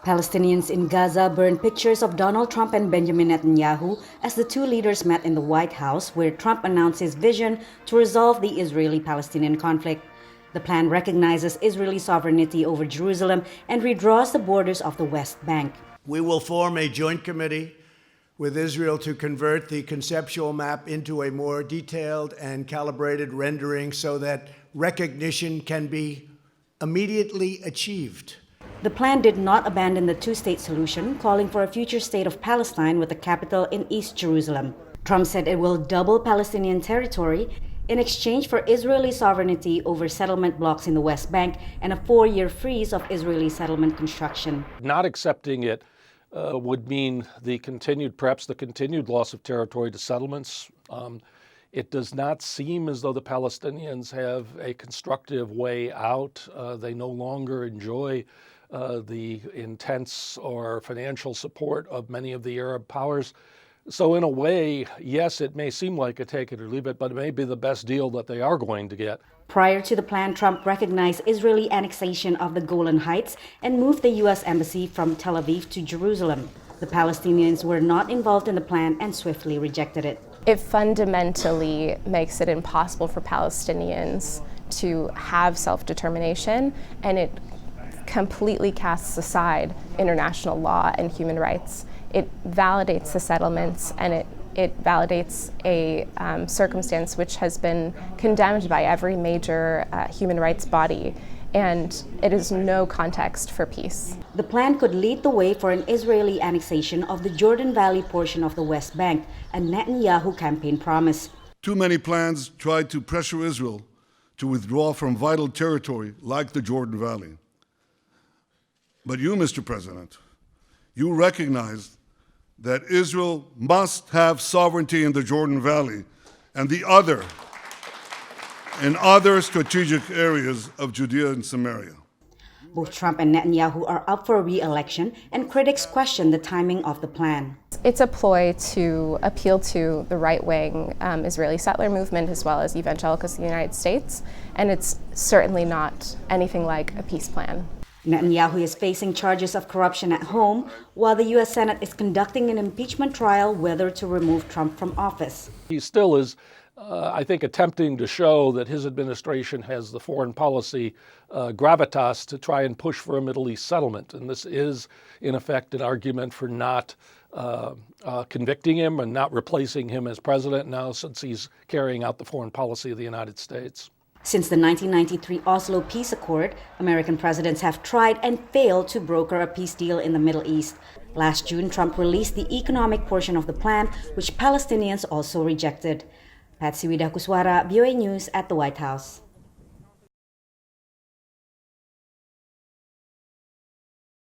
Palestinians in Gaza burned pictures of Donald Trump and Benjamin Netanyahu as the two leaders met in the White House, where Trump announced his vision to resolve the Israeli-Palestinian conflict. The plan recognizes Israeli sovereignty over Jerusalem and redraws the borders of the West Bank. We will form a joint committee with Israel to convert the conceptual map into a more detailed and calibrated rendering so that recognition can be immediately achieved. The plan did not abandon the two-state solution, calling for a future state of Palestine with the capital in East Jerusalem. Trump said it will double Palestinian territory in exchange for Israeli sovereignty over settlement blocks in the West Bank and a 4-year freeze of Israeli settlement construction. Not accepting it would mean perhaps the continued loss of territory to settlements. It does not seem as though the Palestinians have a constructive way out. They no longer enjoy the intense or financial support of many of the Arab powers. So in a way, yes, it may seem like a take it or leave it, but it may be the best deal that they are going to get. Prior to the plan, Trump recognized Israeli annexation of the Golan Heights and moved the U.S. embassy from Tel Aviv to Jerusalem. The Palestinians were not involved in the plan and swiftly rejected it. It fundamentally makes it impossible for Palestinians to have self-determination, and it completely casts aside international law and human rights. It validates the settlements, and it validates a circumstance which has been condemned by every major human rights body, and it is no context for peace. The plan could lead the way for an Israeli annexation of the Jordan Valley portion of the West Bank, a Netanyahu campaign promise. Too many plans tried to pressure Israel to withdraw from vital territory like the Jordan Valley. But you, Mr. President, you recognize that Israel must have sovereignty in the Jordan Valley and in other strategic areas of Judea and Samaria. Both Trump and Netanyahu are up for re-election, and critics question the timing of the plan. It's a ploy to appeal to the right-wing Israeli settler movement as well as evangelicals in the United States, and it's certainly not anything like a peace plan. Netanyahu is facing charges of corruption at home, while the U.S. Senate is conducting an impeachment trial whether to remove Trump from office. He still is, I think, attempting to show that his administration has the foreign policy gravitas to try and push for a Middle East settlement. And this is, in effect, an argument for not convicting him and not replacing him as president now, since he's carrying out the foreign policy of the United States. Since the 1993 Oslo Peace Accord, American presidents have tried and failed to broker a peace deal in the Middle East. Last June, Trump released the economic portion of the plan, which Palestinians also rejected. Patsy Widakuswara, VOA News at the White House.